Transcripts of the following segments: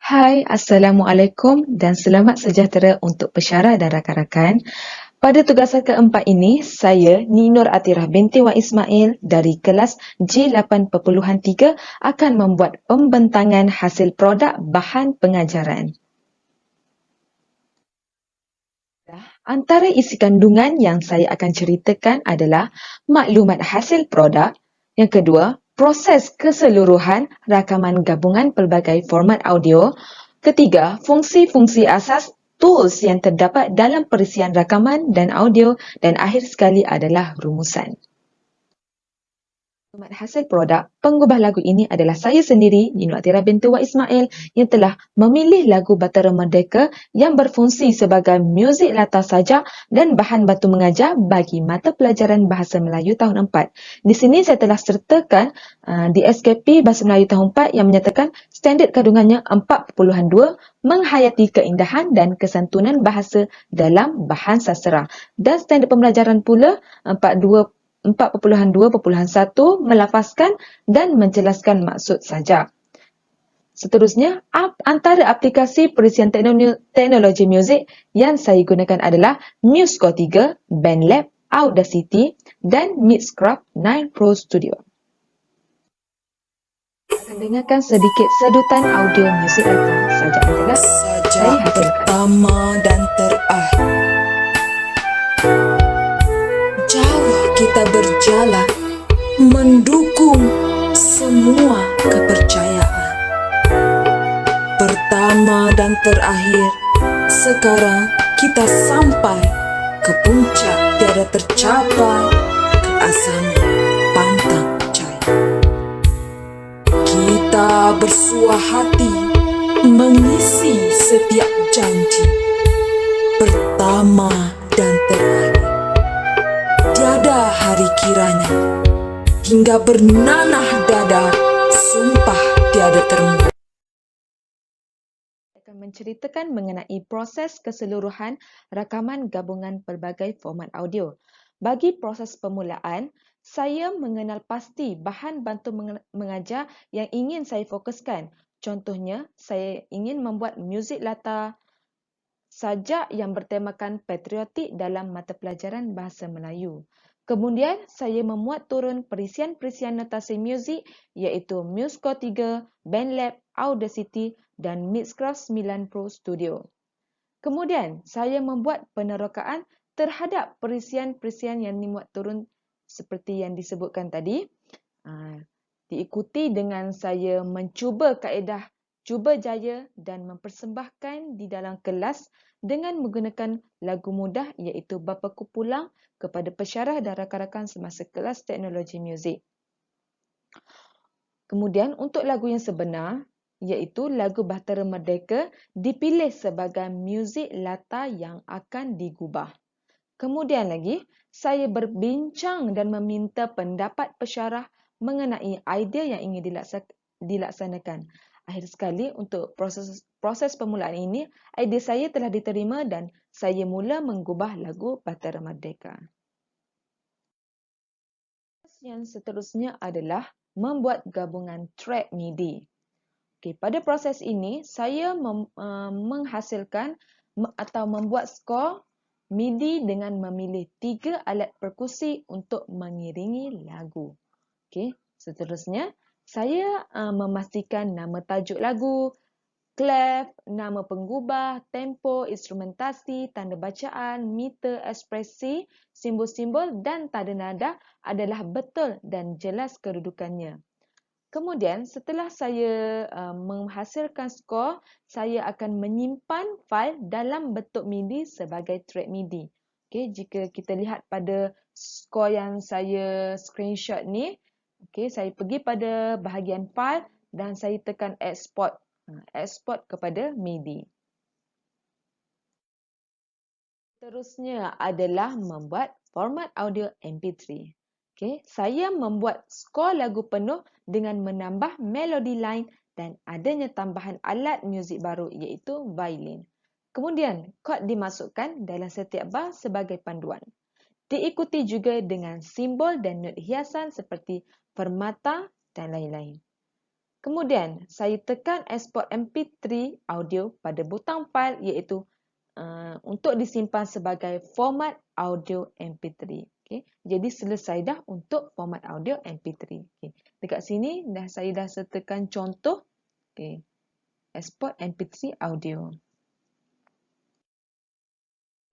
Hai, Assalamualaikum dan selamat sejahtera untuk pesyarah dan rakan-rakan. Pada tugasan keempat ini, saya, Ninur Atirah binti Wan Ismail dari kelas J8.3 akan membuat pembentangan hasil produk bahan pengajaran. Antara isi kandungan yang saya akan ceritakan adalah maklumat hasil produk. Yang kedua, proses keseluruhan rakaman gabungan pelbagai format audio. Ketiga, fungsi-fungsi asas tools yang terdapat dalam perisian rakaman dan audio. Dan akhir sekali adalah rumusan. Maklumat hasil produk, pengubah lagu ini adalah saya sendiri, Ninur Atirah binti Wan Ismail, yang telah memilih lagu Bahtera Merdeka yang berfungsi sebagai muzik latar sajak dan bahan bantu mengajar bagi mata pelajaran Bahasa Melayu tahun 4. Di sini saya telah sertakan di SKP Bahasa Melayu tahun 4 yang menyatakan standard kandungannya 4.2 menghayati keindahan dan kesantunan bahasa dalam bahan sastra. Dan standard pembelajaran pula 4.2.1 melafazkan dan menjelaskan maksud sajak. Seterusnya, antara aplikasi perisian teknologi muzik yang saya gunakan adalah MuseScore 3, BandLab, Audacity dan Mixcraft 9 Pro Studio. Akan dengarkan sedikit sedutan audio muzik latar sajak adalah saya hasilkan. Pertama dan terakhir. Jauh kita berjalan mendukung semua kepercayaan. Pertama dan terakhir, sekarang kita sampai ke puncak tiada tercapai, keasaman pantang jaya. Kita bersuah hati mengisi setiap janji. Pertama dan terakhir, tiada hari kiranya, hingga bernanah dada, sumpah tiada termula. Akan menceritakan mengenai proses keseluruhan rakaman gabungan pelbagai format audio. Bagi proses permulaan, saya mengenal pasti bahan bantu mengajar yang ingin saya fokuskan. Contohnya, saya ingin membuat muzik latar sajak yang bertemakan patriotik dalam mata pelajaran Bahasa Melayu. Kemudian, saya memuat turun perisian-perisian notasi muzik iaitu MuseScore 3, BandLab, Audacity dan Mixcraft 9 Pro Studio. Kemudian, saya membuat penerokaan terhadap perisian-perisian yang dimuat turun seperti yang disebutkan tadi. Diikuti dengan saya mencuba kaedah cuba jaya dan mempersembahkan di dalam kelas dengan menggunakan lagu mudah iaitu Bapaku Pulang kepada pesyarah dan rakan-rakan semasa kelas teknologi muzik. Kemudian untuk lagu yang sebenar iaitu lagu Bahtera Merdeka dipilih sebagai muzik latar yang akan digubah. Kemudian lagi, saya berbincang dan meminta pendapat pesyarah mengenai idea yang ingin dilaksanakan. Akhir sekali, untuk proses permulaan ini, idea saya telah diterima dan saya mula menggubah lagu Bahtera Merdeka. Yang seterusnya adalah membuat gabungan track MIDI. Pada proses ini, saya menghasilkan atau membuat skor MIDI dengan memilih 3 alat perkusi untuk mengiringi lagu. Seterusnya, saya memastikan nama tajuk lagu, clef, nama penggubah, tempo, instrumentasi, tanda bacaan, meter, ekspresi, simbol-simbol dan tanda nada adalah betul dan jelas kedudukannya. Kemudian, setelah saya menghasilkan skor, saya akan menyimpan fail dalam bentuk MIDI sebagai track MIDI. Jika kita lihat pada skor yang saya screenshot ni, saya pergi pada bahagian file dan saya tekan export. Export kepada MIDI. Seterusnya adalah membuat format audio MP3. Saya membuat skor lagu penuh dengan menambah melodi lain dan adanya tambahan alat muzik baru iaitu violin. Kemudian, kod dimasukkan dalam setiap bar sebagai panduan. Diikuti juga dengan simbol dan not hiasan seperti permata dan lain-lain. Kemudian, saya tekan export MP3 audio pada butang file iaitu untuk disimpan sebagai format audio MP3. Okay. Jadi selesai dah untuk format audio MP3. Okay. Dekat sini saya dah sertakan contoh. Okay. Export MP3 audio.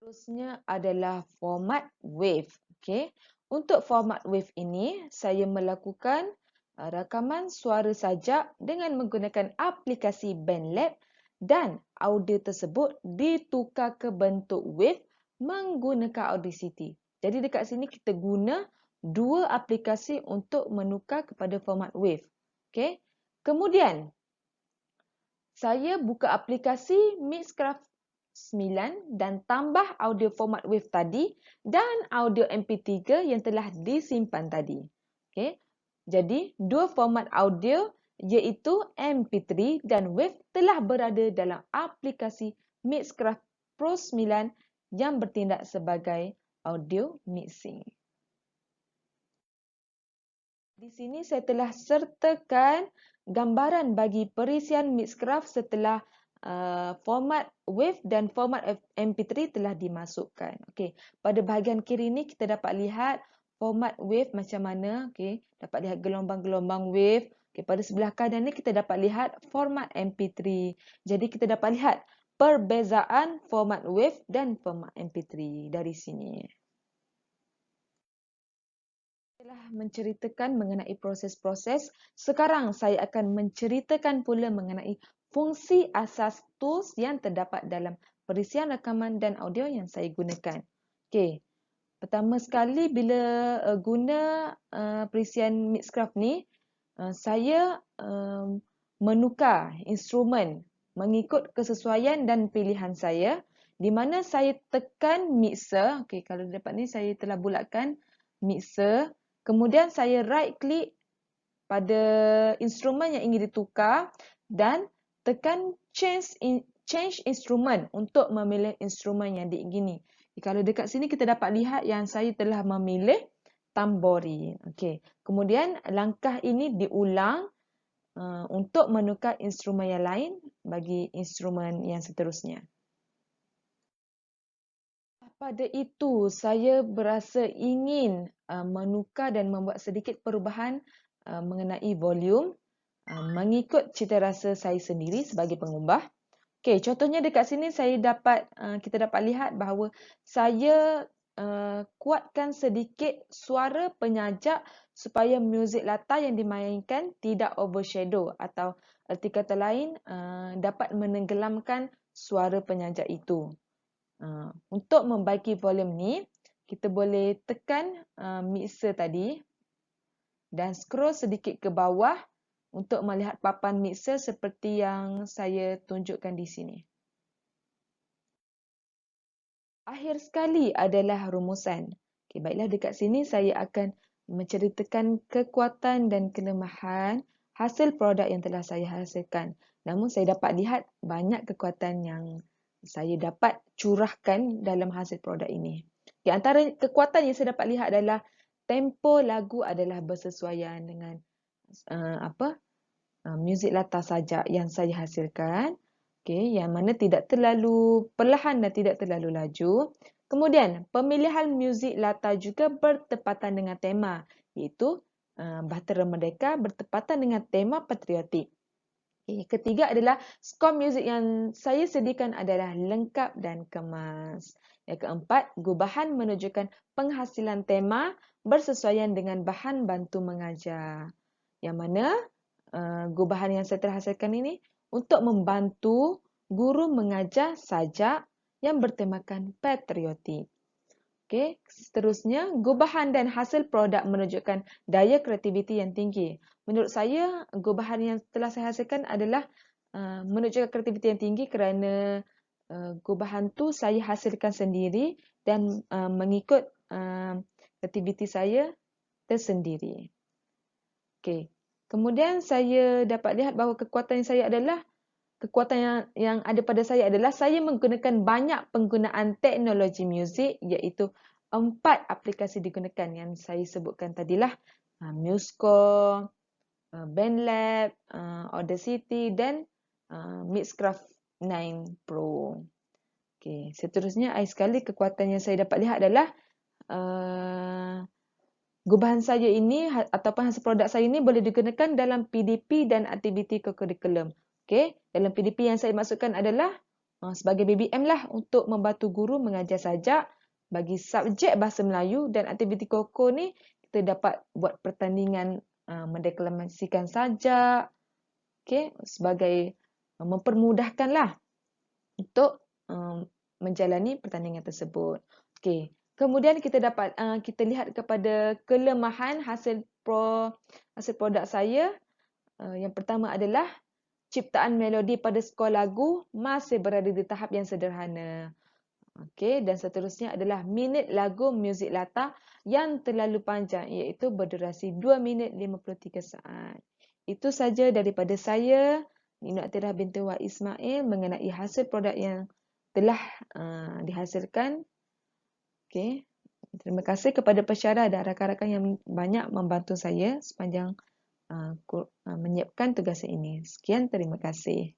Terusnya adalah format WAV. Okay. Untuk format WAV ini, saya melakukan rakaman suara sajak dengan menggunakan aplikasi BandLab dan audio tersebut ditukar ke bentuk WAV menggunakan Audacity. Jadi dekat sini kita guna dua aplikasi untuk menukar kepada format WAV. Okay. Kemudian, saya buka aplikasi Mixcraft 9 dan tambah audio format WAV tadi dan audio MP3 yang telah disimpan tadi. Okay. Jadi, dua format audio iaitu MP3 dan WAV telah berada dalam aplikasi Mixcraft Pro 9 yang bertindak sebagai audio mixing. Di sini saya telah sertakan gambaran bagi perisian Mixcraft setelah format WAV dan format MP3 telah dimasukkan. Okey, pada bahagian kiri ni kita dapat lihat format WAV macam mana. Okey, dapat lihat gelombang-gelombang WAV. Okey, pada sebelah kanan ni kita dapat lihat format MP3. Jadi kita dapat lihat perbezaan format WAV dan format MP3 dari sini. Telah menceritakan mengenai proses-proses, sekarang saya akan menceritakan pula mengenai fungsi asas tools yang terdapat dalam perisian rakaman dan audio yang saya gunakan. Okey. Pertama sekali bila guna perisian Mixcraft ni, saya menukar instrumen mengikut kesesuaian dan pilihan saya, di mana saya tekan mixer. Okey, kalau dapat ni saya telah bulatkan mixer. Kemudian saya right click pada instrumen yang ingin ditukar dan tekan change instrument untuk memilih instrumen yang diingini. Kalau dekat sini kita dapat lihat yang saya telah memilih tambori. Okey. Kemudian langkah ini diulang untuk menukar instrumen yang lain bagi instrumen yang seterusnya. Pada itu, saya berasa ingin menukar dan membuat sedikit perubahan mengenai volume mengikut cita rasa saya sendiri sebagai pengubah. Okey, contohnya dekat sini kita dapat lihat bahawa saya kuatkan sedikit suara penyajak supaya muzik latar yang dimainkan tidak overshadow atau erti kata lain dapat menenggelamkan suara penyajak itu. Untuk membaiki volume ni, kita boleh tekan mixer tadi dan scroll sedikit ke bawah untuk melihat papan mixer seperti yang saya tunjukkan di sini. Akhir sekali adalah rumusan. Okay, baiklah, dekat sini saya akan menceritakan kekuatan dan kelemahan hasil produk yang telah saya hasilkan. Namun saya dapat lihat banyak kekuatan yang saya dapat curahkan dalam hasil produk ini. Okay, antara kekuatan yang saya dapat lihat adalah tempo lagu adalah bersesuaian dengan muzik latar sajak yang saya hasilkan. Okay, yang mana tidak terlalu perlahan dan tidak terlalu laju. Kemudian, pemilihan muzik latar juga bertepatan dengan tema, iaitu Bahtera Merdeka bertepatan dengan tema patriotik. Okay, ketiga adalah skor muzik yang saya sediakan adalah lengkap dan kemas. Yang keempat, gubahan menunjukkan penghasilan tema bersesuaian dengan bahan bantu mengajar. Yang mana gubahan yang saya telah hasilkan ini untuk membantu guru mengajar sajak yang bertemakan patriotik. Okey, seterusnya gubahan dan hasil produk menunjukkan daya kreativiti yang tinggi. Menurut saya, gubahan yang telah saya hasilkan adalah menunjukkan kreativiti yang tinggi kerana gubahan tu saya hasilkan sendiri dan mengikut kreativiti saya tersendiri. Okey. Kemudian saya dapat lihat bahawa kekuatan yang ada pada saya adalah saya menggunakan banyak penggunaan teknologi muzik, iaitu 4 aplikasi digunakan yang saya sebutkan tadilah. MuseScore, BandLab, Audacity dan Mixcraft 9 Pro. Okey, seterusnya sekali kekuatan yang saya dapat lihat adalah gubahan saya ini ataupun hasil produk saya ini boleh digunakan dalam PDP dan aktiviti kurikulum. Okey, dalam PDP yang saya maksudkan adalah sebagai BBM lah untuk membantu guru mengajar sajak bagi subjek Bahasa Melayu, dan aktiviti koko ni kita dapat buat pertandingan mendeklamasikan sajak. Okey, sebagai mempermudahkanlah untuk menjalani pertandingan tersebut. Okey. Kemudian kita dapat kita lihat kepada kelemahan hasil produk saya. Yang pertama adalah ciptaan melodi pada skor lagu masih berada di tahap yang sederhana. Okey, dan seterusnya adalah minit lagu muzik latar yang terlalu panjang, iaitu berdurasi 2 minit 53 saat. Itu saja daripada saya, Nino Atirah binti Wahid Ismail, mengenai hasil produk yang telah dihasilkan. Okey. Terima kasih kepada pensyarah dan rakan-rakan yang banyak membantu saya sepanjang menyiapkan tugas ini. Sekian, terima kasih.